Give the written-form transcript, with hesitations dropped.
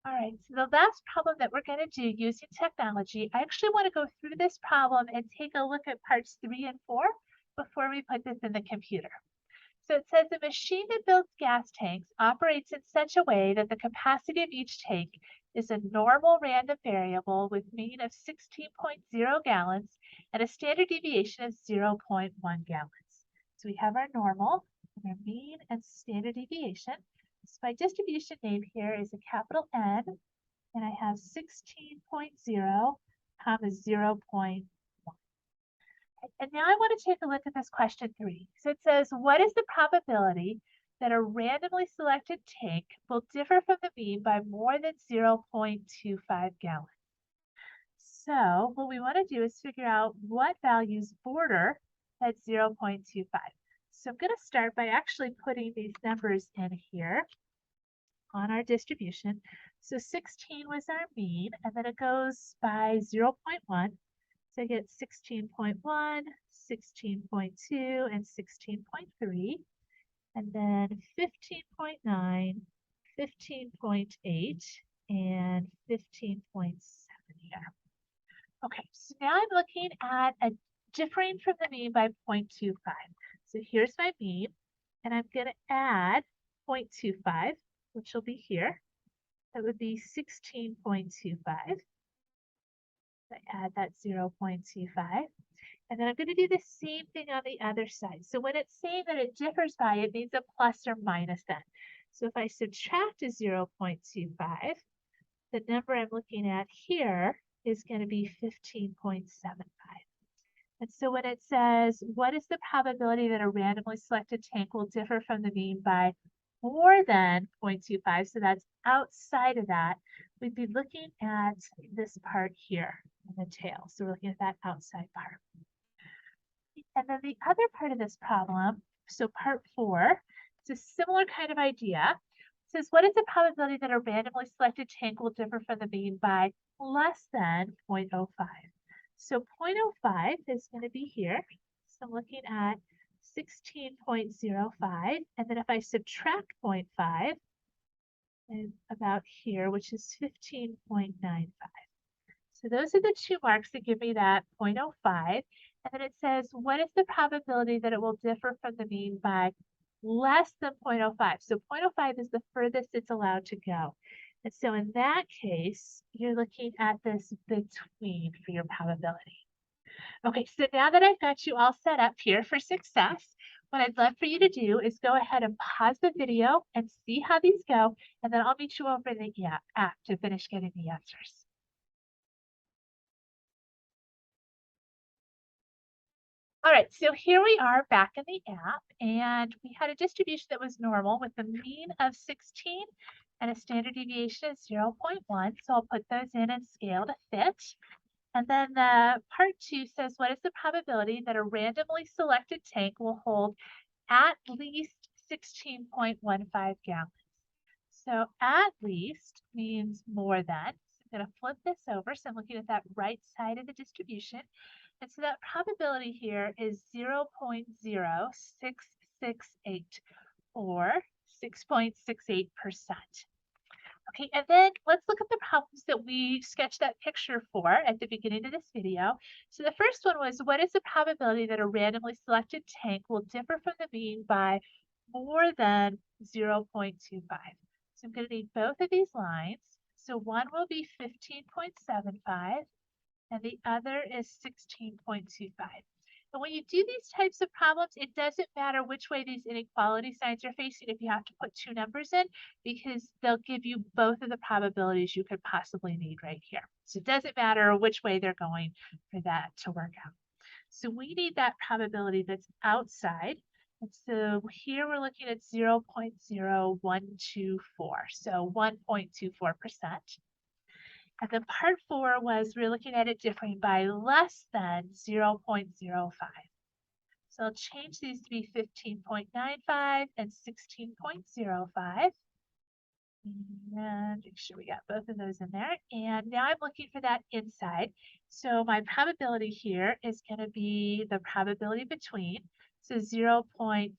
All right, so the last problem that we're going to do using technology, I actually want to go through this problem and take a look at parts 3 and 4 before we put this in the computer. So it says a machine that builds gas tanks operates in such a way that the capacity of each tank is a normal random variable with mean of 16.0 gallons and a standard deviation of 0.1 gallons. So we have our normal, and our mean, and standard deviation. So my distribution name here is a capital N, and I have 16.0, comma 0.1. And now I want to take a look at this question 3. So it says, what is the probability that a randomly selected tank will differ from the mean by more than 0.25 gallons? So what we want to do is figure out what values border at 0.25. So I'm going to start by actually putting these numbers in here on our distribution. So 16 was our mean, and then it goes by 0.1. So I get 16.1, 16.2, and 16.3. And then 15.9, 15.8, and 15.7 here. Okay, so now I'm looking at a differing from the mean by 0.25. So here's my mean, and I'm going to add 0.25, which will be here. That would be 16.25. I add that 0.25. And then I'm going to do the same thing on the other side. So when it's saying that it differs by, it means a plus or minus then. So if I subtract a 0.25, the number I'm looking at here is going to be 15.75. And so when it says, what is the probability that a randomly selected tank will differ from the mean by more than 0.25, so that's outside of that, we'd be looking at this part here in the tail. So we're looking at that outside part. And then the other part of this problem, so part 4, it's a similar kind of idea. It says, what is the probability that a randomly selected tank will differ from the mean by less than 0.05? So 0.05 is going to be here. So I'm looking at 16.05, and then if I subtract 0.5, and about here, which is 15.95. So those are the two marks that give me that 0.05. And then it says, what is the probability that it will differ from the mean by less than 0.05? So 0.05 is the furthest it's allowed to go. And so in that case, you're looking at this between for your probability. Okay, so now that I've got you all set up here for success, what I'd love for you to do is go ahead and pause the video and see how these go, and then I'll meet you over in the app to finish getting the answers. All right, so here we are back in the app, and we had a distribution that was normal with a mean of 16 and a standard deviation of 0.1. So I'll put those in and scale to fit. And then part 2 says, what is the probability that a randomly selected tank will hold at least 16.15 gallons? So at least means more than. So I'm going to flip this over. So I'm looking at that right side of the distribution. And so that probability here is 0.0668 or 6.68%. Okay, and then let's look at the problems that we sketched that picture for at the beginning of this video. So the first one was, what is the probability that a randomly selected tank will differ from the mean by more than 0.25? So I'm going to need both of these lines. So one will be 15.75 and the other is 16.25. And when you do these types of problems, it doesn't matter which way these inequality signs are facing if you have to put two numbers in, because they'll give you both of the probabilities you could possibly need right here. So it doesn't matter which way they're going for that to work out. So we need that probability that's outside. And so here we're looking at 0.0124, so 1.24%. And then part 4 was we're looking at it differing by less than 0.05. So I'll change these to be 15.95 and 16.05. And make sure we got both of those in there. And now I'm looking for that inside. So my probability here is going to be the probability between, so 0.3829.